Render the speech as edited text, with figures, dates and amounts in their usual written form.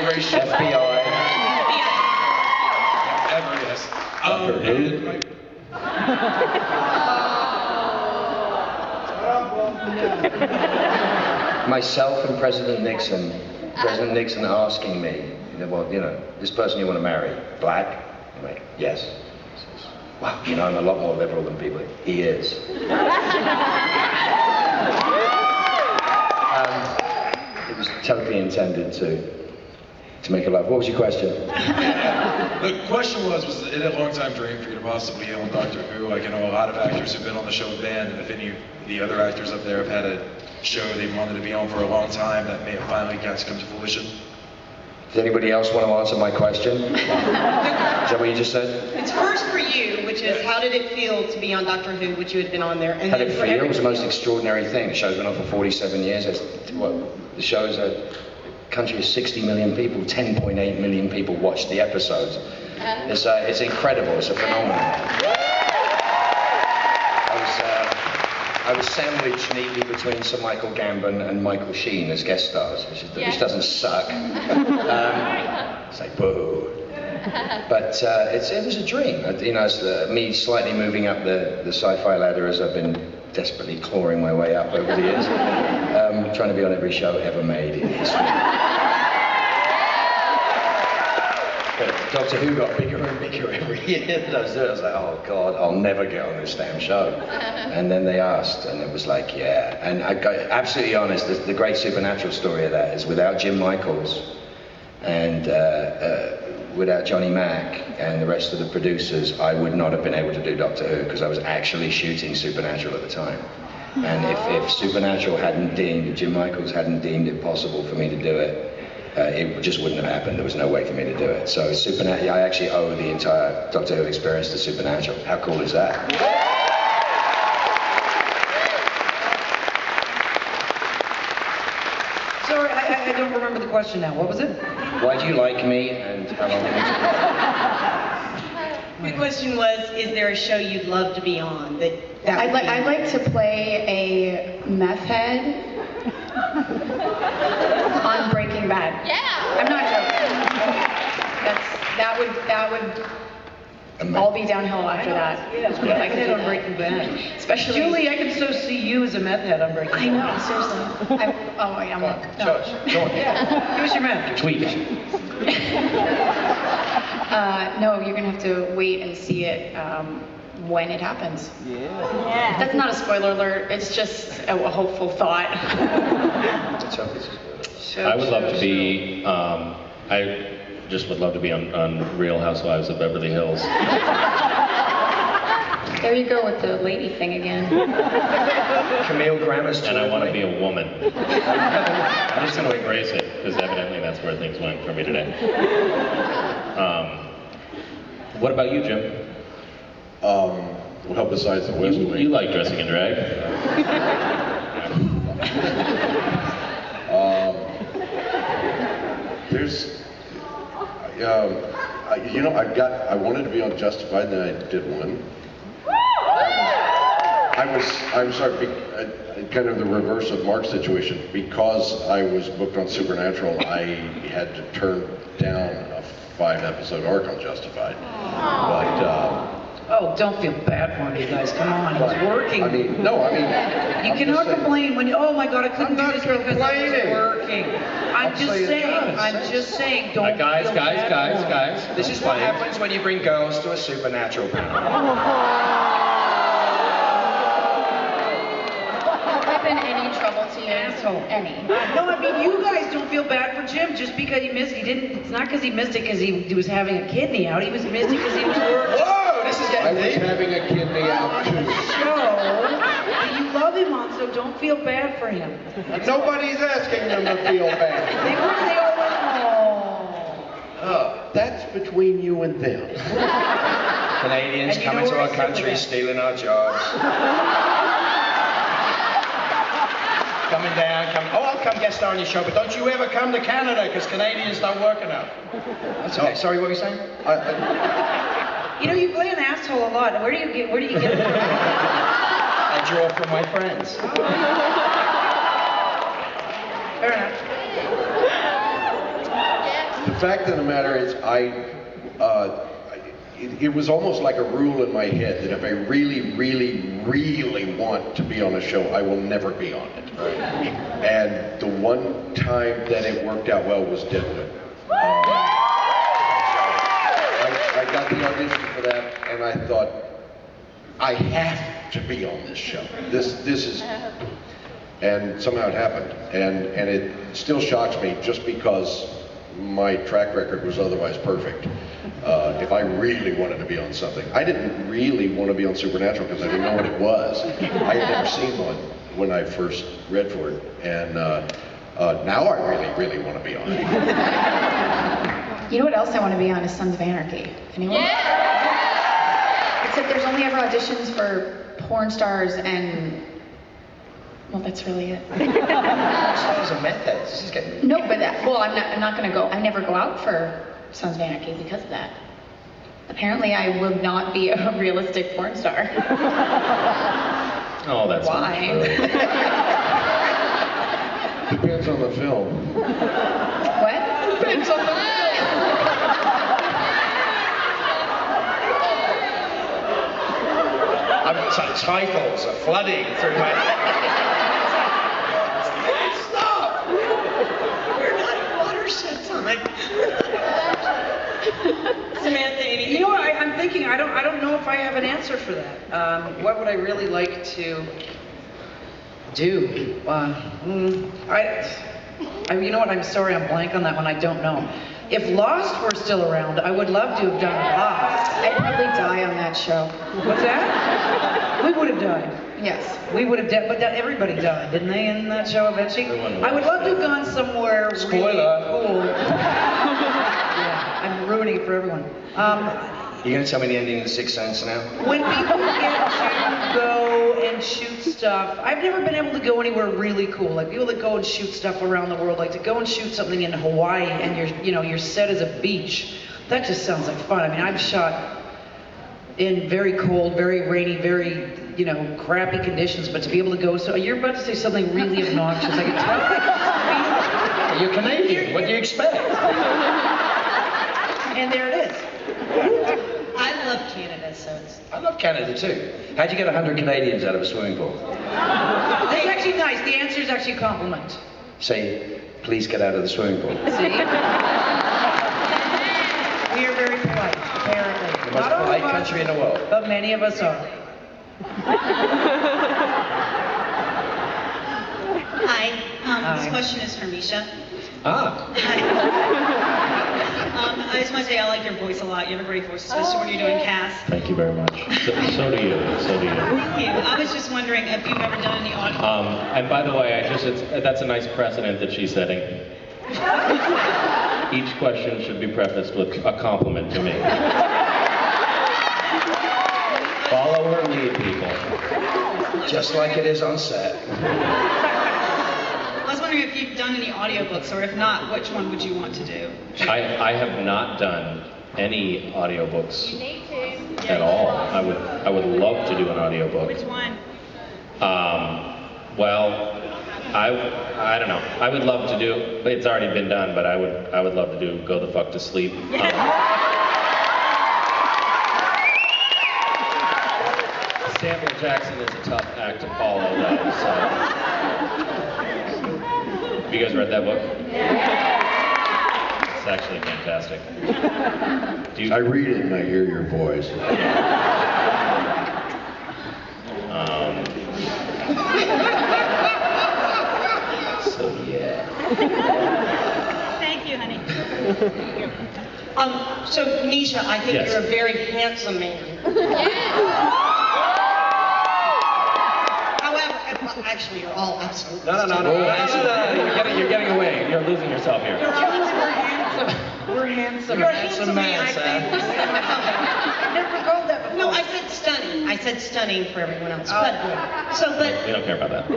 immigration. FBI. Ever, yes. Myself and President Nixon asking me, well, this person you want to marry, black? I'm like, yes. He says, wow, I'm a lot more liberal than people. He is. It was totally intended to make a laugh. What was your question? The question was it a long-time dream for you to possibly be on Doctor Who? Like, a lot of actors have been on the show with band, and if any of the other actors up there have had a show they've wanted to be on for a long time that may have finally got to come to fruition. Does anybody else want to answer my question? Is that what you just said? It's first for you, which is how did it feel to be on Doctor Who, which you had been on there? And how did it feel? It was the most extraordinary thing. The show's been on for 47 years. The show's a country of 60 million people, 10.8 million people watched the episodes. It's incredible. It's a phenomenon. I was sandwiched neatly between Sir Michael Gambon and Michael Sheen as guest stars, which doesn't suck. It's like, boo. But it was a dream. As me slightly moving up the sci-fi ladder as I've been desperately clawing my way up over the years, trying to be on every show ever made in history. But Doctor Who got bigger and bigger every year that I was doing. I was like, oh God, I'll never get on this damn show. And then they asked, and it was like, yeah. And I got absolutely honest, the great supernatural story of that is without Jim Michaels and without Johnny Mack and the rest of the producers, I would not have been able to do Doctor Who because I was actually shooting Supernatural at the time. And if Supernatural hadn't deemed, Jim Michaels hadn't deemed it possible for me to do it, it just wouldn't have happened. There was no way for me to do it. So Supernatural, I actually owe the entire Doctor Who experience to Supernatural. How cool is that? Sorry, I don't remember the question now. What was it? Why do you like me and how long My question was, is there a show you'd love to be on? I'd like to play a meth head on Breaking Bad. Yeah. I'm not joking. That would all be downhill after that. Yeah, it's meth head on Breaking Bad. Especially Julie, I can so see you as a meth head on Breaking Bad. I know, seriously. I'm no. Yeah. Give us your meth. Tweet. No, you're gonna have to wait and see it when it happens. Yeah. That's not a spoiler alert. It's just a hopeful thought. I would love to be. I just would love to be on Real Housewives of Beverly Hills. There you go with the lady thing again. Camille Grammer's And I want to be a woman. I'm just going to embrace it, because evidently that's where things went for me today. What about you, Jim? Well, besides the West Wing. You like dressing in drag? I wanted to be on Justified, then I did one. I'm sorry, kind of the reverse of Mark's situation. Because I was booked on Supernatural, I had to turn down a 5-episode arc on Justified. But, Oh, don't feel bad for me, you guys. Come on, it's working. you cannot complain when, oh my God, I couldn't do this because it wasn't working. I'm just saying, don't Guys. This is what happens when you bring girls to a Supernatural panel. Been any trouble to you? Asshole. Any? No, I mean, you guys don't feel bad for Jim just because he missed. It's not because he missed it because he was having a kidney out. He was missed it because he was working. Whoa, this is I getting was deep. having a kidney out too. Show that you love him on, so don't feel bad for him. Nobody's asking them to feel bad. They all went, Oh, that's between you and them. Canadians And you coming know to where our I sit with country, that. stealing our jobs. Coming down, oh, I'll come guest star on your show, but don't you ever come to Canada, because Canadians don't work enough. That's okay. Sorry, what were you saying? you know, you play an asshole a lot. Where do you get it from? I draw from my friends. Fair enough. fact of the matter is, it was almost like a rule in my head that if I really, really, really want to be on a show, I will never be on it. And the one time that it worked out well was Deadwood. I got the audition for that, and I thought, I have to be on this show. This is, and somehow it happened. And it still shocks me just because my track record was otherwise perfect. If I really wanted to be on something. I didn't really want to be on Supernatural because I didn't know what it was. I had never seen one when I first read for it. And now I really, really want to be on it. You know what else I want to be on is Sons of Anarchy. Anyone? Yeah! Except there's only ever auditions for porn stars and... Well, that's really it. Stars and methods. This is getting... No, but well, I'm not going to go. I never go out for Sons of Anarchy because of that. Apparently, I will not be a realistic porn star. Oh, that's why. Depends on the film. What? Depends on the film. Titles are flooding through my head. Stop! We're not in watershed time. Samantha, You know what, I'm thinking, I don't know if I have an answer for that. What would I really like to do? You know what, I'm sorry, I'm blank on that one, I don't know. If Lost were still around, I would love to have done Lost. I'd probably die on that show. What's that? We would have died. Yes. We would have died, but everybody died, didn't they, in that show eventually? I would love to have gone somewhere really cool. Yeah, I'm ruining it for everyone. You're going to tell me the ending of The Sixth Sense now? When people get to go and shoot stuff, I've never been able to go anywhere really cool. Like people that go and shoot stuff around the world, like to go and shoot something in Hawaii and your set is a beach. That just sounds like fun. I mean, I've shot in very cold, very rainy, very, crappy conditions, but to be able to go, so you're about to say something really obnoxious. I can tell. You're Canadian. What do you expect? And there it is. I love Canada, so it's... I love Canada too. How'd you get 100 Canadians out of a swimming pool? That's actually nice. The answer is actually a compliment. Say, please get out of the swimming pool. See? We are very polite, apparently. The most polite country in the world. But many of us are. Hi. Hi. This question is for Misha. Ah. Hi. I just want to say I like your voice a lot. You have a great voice, especially when you're doing cast. Thank you very much. So do you. So do you. Thank you. I was just wondering if you've ever done any audio. And by the way, that's a nice precedent that she's setting. Each question should be prefaced with a compliment to me. Follow her lead, people. Just like it is on set. I was wondering if you've done any audiobooks, or if not, which one would you want to do? I have not done any audiobooks at all. I would love to do an audiobook. Which one? Well, I don't know. I would love to do. It's already been done, but I would love to do Go the Fuck to Sleep. Samuel Jackson is a tough act to follow, though. So. Have you guys read that book? It's actually fantastic. I read it and I hear your voice. So yeah. Thank you, honey. So Misha, I think Yes. you're a very handsome man. However, actually, you're all absolutely. No. You're getting away. You're losing yourself here. We're handsome. You're a handsome man, I think. I've never called that before. No, I said stunning. I said stunning for everyone else. Oh, But good. so, but We don't care about that.